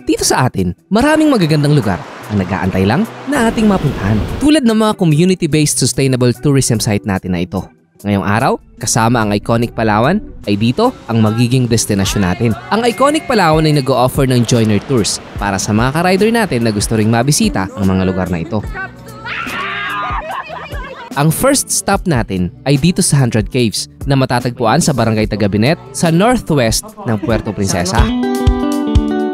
Dito sa atin, maraming magagandang lugar ang nag-aantay lang na ating mapuntahan. Tulad ng mga community-based sustainable tourism site natin na ito. Ngayong araw, kasama ang Iconic Palawan, ay dito ang magiging destinasyon natin. Ang Iconic Palawan ay nag-o-offer ng joiner tours para sa mga ka-rider natin na gusto ring mabisita ang mga lugar na ito. Ang first stop natin ay dito sa 100 Caves na matatagpuan sa Barangay Tagabinet sa northwest ng Puerto Princesa.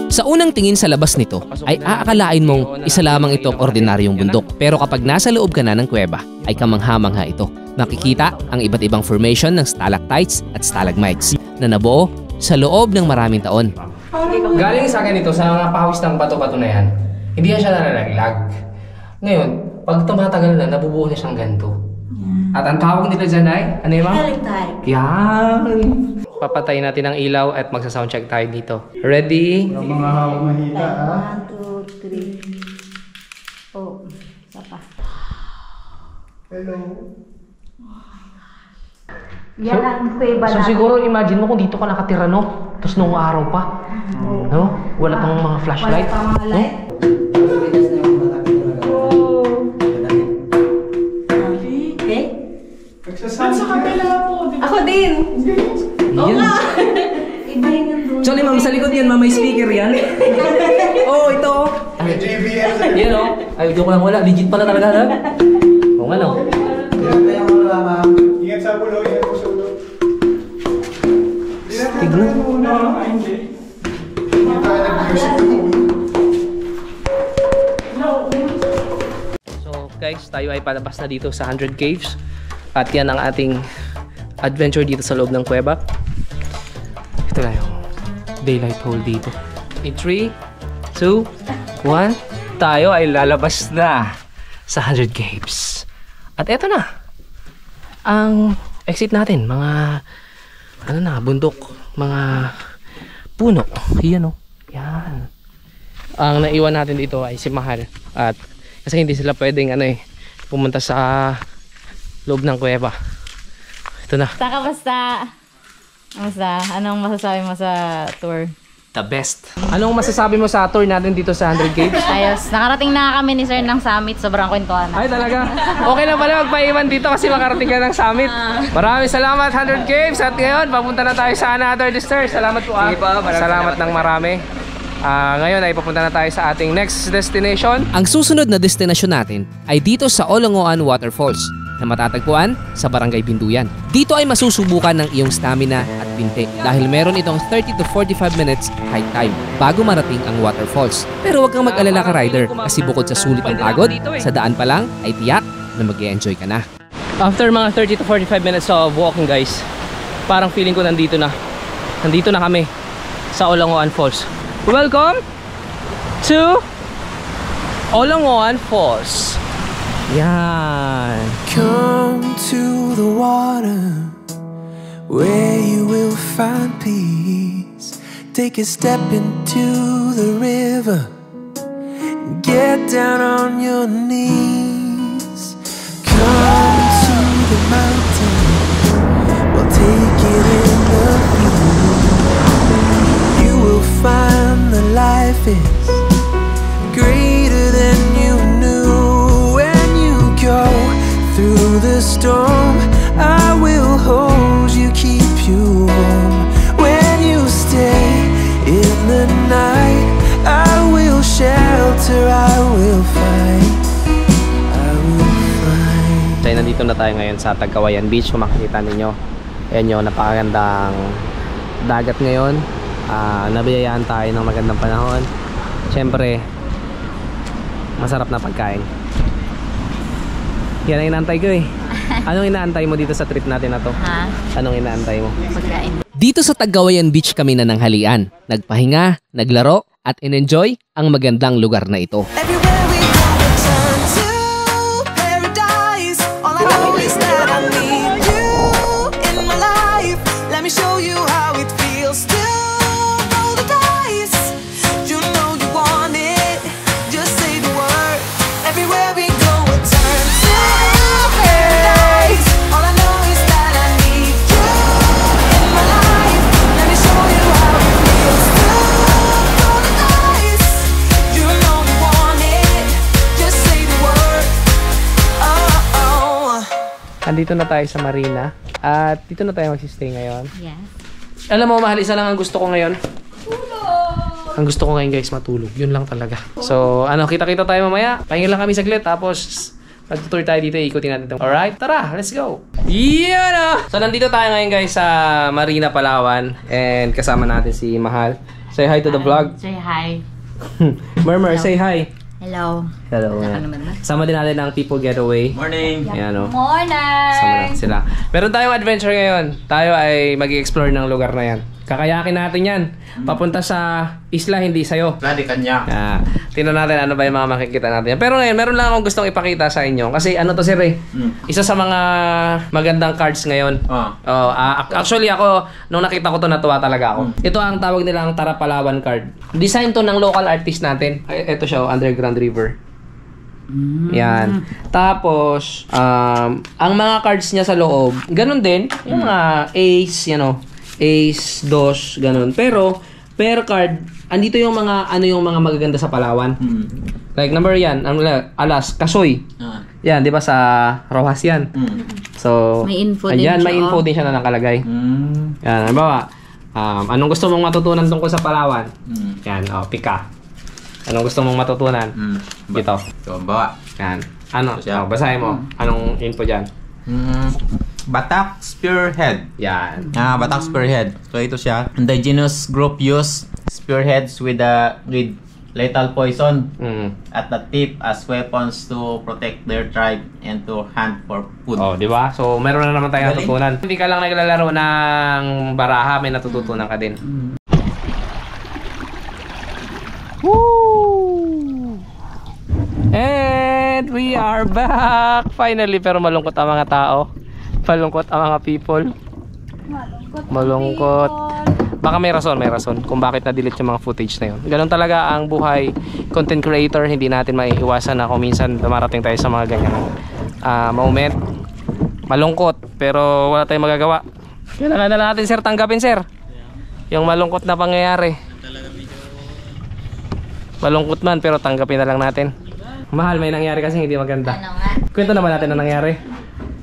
Sa unang tingin sa labas nito ay aakalain mong isa lamang itong ordinaryong bundok. Pero kapag nasa loob ka na ng kuweba ay kamangha-mangha ito. Makikita ang iba't ibang formation ng stalactites at stalagmites na nabuo sa loob ng maraming taon. Galing sa akin ito sa mga pawis ng bato-bato na yan, hindi yan siya nalalaglag. Ngayon, pag tumatagal na, nabubuo na siyang ganito. At ang tawag nila dyan ay, ano yun, ma'am? Yan! Papatayin natin ang ilaw at magsa-soundcheck tayo dito. Ready? Yung mga hawak mahila, ha? 1, 2, 3. Oh, isa pa. Hello? Yan ang kuweba So siguro imagine mo kung dito ka nakatira, no? Tapos nung araw pa, no? Wala pang mga flashlight. Wala pang mga light. Okay? Nagsasabi ka. Ako din! Oo nga! Iba yun yung doon. Actually, ma'am, sa likod yan, ma'am, may speaker yan. Oh, ito. May JBL. Yan, oh. Ay, joke lang, wala. Legit pala talaga, ha? Oo nga, no? Ingat sa ulo, ingat sa ulo. Tignan. Hindi tayo nag-music ng ulo. So, guys, tayo ay palabas na dito sa 100 Caves. At yan ang ating adventure dito sa loob ng kuweba. Ito na yung daylight hole dito. In 3, 2, 1, tayo ay lalabas na sa 100 Caves. At eto na ang exit natin. Mga ano na, bundok, mga puno. Yan, oh. Yan. Ang naiwan natin dito ay si Mahal. At kasi hindi sila pwedeng pumunta sa loob ng kuweba. Ito na. Saka basta. Anong masasabi mo sa tour? The best. Anong masasabi mo sa tour natin dito sa 100 Caves? Ayos. Nakarating na kami ni Sir ng summit. Sobrang kwentuhan na. Ay talaga? Okay na pala magpaiwan dito kasi makarating ka ng summit. Maraming salamat 100 Caves. At ngayon, papunta na tayo sa another destination. Salamat po. Salamat ng marami. Ngayon ay papunta na tayo sa ating next destination. Ang susunod na destination natin ay dito sa Olongoan Waterfalls na matatagpuan sa Barangay Binduyan. Dito ay masusubukan ng iyong stamina at binte dahil meron itong 30 to 45 minutes hike time bago marating ang waterfalls. Pero huwag kang mag-alala ka, rider, kasi bukod sa sulit ng pagod, sa daan pa lang ay tiyak na mag-e-enjoy ka na. After mga 30 to 45 minutes of walking, guys, parang feeling ko nandito na kami sa Olongoan Falls. Welcome to Olongoan Falls. Yan. Come to the water where you will find peace. Take a step into the river. Get down on your knees. Come to the mountain. We'll take it in the view. You will find that life is greater than you knew. Through the storm, I will hold you, keep you warm. When you stay in the night, I will shelter, I will fight, I will fight. So, nandito na tayo ngayon sa Tagkawayan Beach. Kung makikita ninyo, ayan yung napakagandang dagat ngayon. Nabiyayaan tayo ng magandang panahon. Siyempre, masarap na pagkain. Yan ang inaantay ko eh. Anong inaantay mo dito sa trip natin na to? Ha? Anong inaantay mo? Pagkain. Dito sa Tagkawayan Beach kami na nanghalian. Nagpahinga, naglaro, at in-enjoy ang magandang lugar na ito. Everywhere we go, we turn to paradise. All I know is that I need you in my life. Let me show you how it feels to roll the dice. You know you want it, just say the word. Everywhere we go, we turn to paradise. All I know is that I need you in my life. Let me show you how it feels to roll the dice. Andito na tayo sa marina. At dito na tayo magsistay ngayon. Yes. Alam mo, mahal, isa lang ang gusto ko ngayon. Ang gusto ko ngayon guys, matulog. Yun lang talaga. So, kita-kita tayo mamaya. Pahinga lang kami saglit. Tapos, mag-tour tayo dito. Ikutin natin ito. Alright, tara, let's go. Yeah! So, nandito tayo ngayon guys sa Marina, Palawan. And kasama natin si Mahal. Say hi to the vlog. Say hi. Murmur, say hi. Hello. Hello. Sama din natin ang People Getaway. Morning! Ayan o. Morning! Sama natin sila. Meron tayong adventure ngayon. Tayo ay mag-explore ng lugar na yan. Kakayakin natin yan. Papunta sa isla, hindi sa'yo. Ladi kanya. Tingnan natin ano ba yung mga makikita natin. Pero ngayon, meron lang akong gustong ipakita sa inyo. Kasi ano to, sir eh. Isa sa mga magandang cards ngayon. Actually ako, nung nakita ko to, natuwa talaga ako. Ito ang tawag nilang Tara Palawan card. Design to ng local artist natin. Ito siya, Underground River. Yan. Tapos, ang mga cards niya sa loob, ganun din. Yung mga ace, ace, dos, ganun. Pero, per card, andito yung mga, yung mga magaganda sa Palawan. Like, number yan, alas, kasoy. Yan, di ba sa Rojas yan? So, May info din ayan, siya, may info din siya na nakalagay. Yan, halimbawa, anong gusto mong matutunan tungkol sa Palawan? Yan, pika. Anong gusto mong matutunan? Dito. So, bawa. Yan. Basahin mo. Anong info dyan? Batak Spearhead. Yan. Batak Spearhead. So, ito siya. Indigenous group use spearheads with lethal poison at the tip as weapons to protect their tribe and to hunt for food. Oh, di ba? So, meron na naman tayong Galing. natutunan. Hindi ka lang naglalaro ng baraha, may natututunan ka din. Woo! And we are back! Finally, pero malungkot ang mga tao. Malungkot ang mga people. Malungkot. Baka may rason kung bakit na-delete yung mga footage na yun. Ganun talaga ang buhay content creator. Hindi natin maiiwasan na kung minsan dumarating tayo sa mga ganyan moment. Malungkot, pero wala tayong magagawa. Kailangan na natin, sir, tanggapin, sir, yung malungkot na pangyayari. Malungkot man, pero tanggapin na lang natin. Mahal, may nangyari kasi hindi maganda. Ano nga? Kwento naman natin ang nangyari.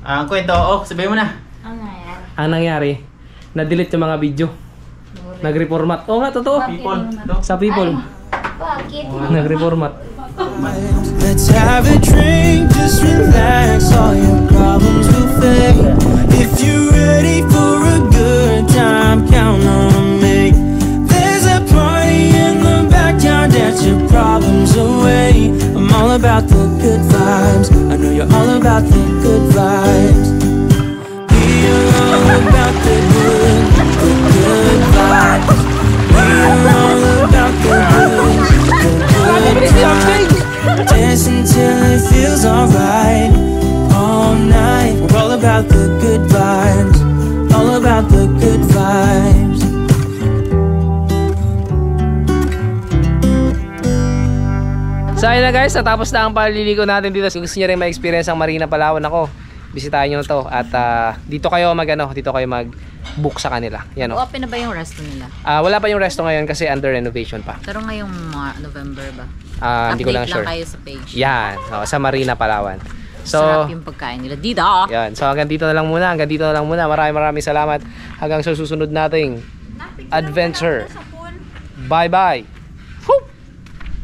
Ang kwento, sabihin mo na. Ano yan? Ang nangyari, na-delete yung mga video. Nag-reformat. Oo nga, totoo. People. Sa people. Bakit? Nag-reformat. Let's have a drink, just relax, all your problems will fade. If you're ready for a good time, count on me. There's a party in the backyard, dance your problems away. I'm all about the good vibes, I know you're all about the good vibes. We are all about the good vibes. We are all about the good vibes. Dance until it feels alright. All night, we're all about the good vibes. All about the good vibes. So ayun na guys, natapos na ang paliligo natin dito. Kung gusto nyo rin ma-experience ang Marina Palawan, ako, bisitahin nyo na to. At dito kayo mag-book sa kanila. Yan o. Open na ba yung resto nila? Wala pa yung resto ngayon kasi under renovation pa. Pero ngayong November ba? Hindi ko lang sure. Update lang kayo sa page. Yan, sa Marina Palawan. So, sarap yung pagkain nila dito. yan. So hanggang dito na lang muna. Maraming salamat. Hanggang sa susunod nating adventure. Bye-bye.